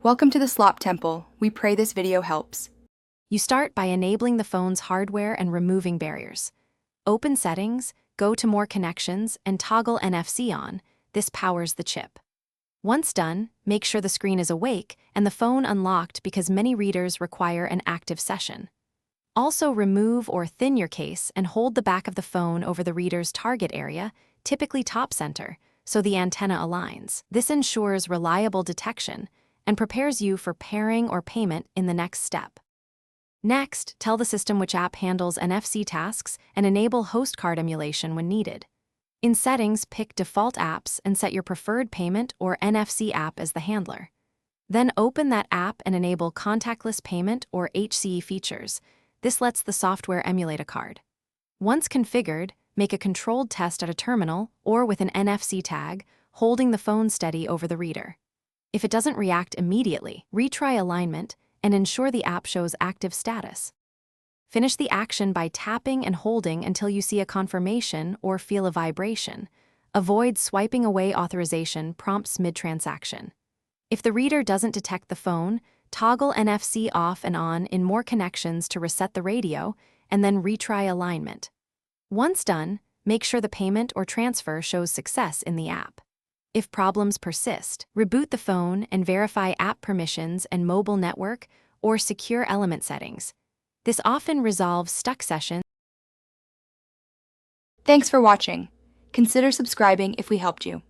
Welcome to the Slop Temple. We pray this video helps. You start by enabling the phone's hardware and removing barriers. Open Settings, go to More Connections, and toggle NFC on. This powers the chip. Once done, make sure the screen is awake and the phone unlocked because many readers require an active session. Also remove or thin your case and hold the back of the phone over the reader's target area, typically top center, so the antenna aligns. This ensures reliable detection and prepares you for pairing or payment in the next step. Next, tell the system which app handles NFC tasks and enable host card emulation when needed. In Settings, pick Default Apps and set your preferred payment or NFC app as the handler. Then open that app and enable contactless payment or HCE features. This lets the software emulate a card. Once configured, make a controlled test at a terminal or with an NFC tag, holding the phone steady over the reader. If it doesn't react immediately, retry alignment and ensure the app shows active status. Finish the action by tapping and holding until you see a confirmation or feel a vibration. Avoid swiping away authorization prompts mid-transaction. If the reader doesn't detect the phone, toggle NFC off and on in More Connections to reset the radio, and then retry alignment. Once done, make sure the payment or transfer shows success in the app. If problems persist, reboot the phone and verify app permissions and mobile network or secure element settings. This often resolves stuck sessions. Thanks for watching. Consider subscribing if we helped you.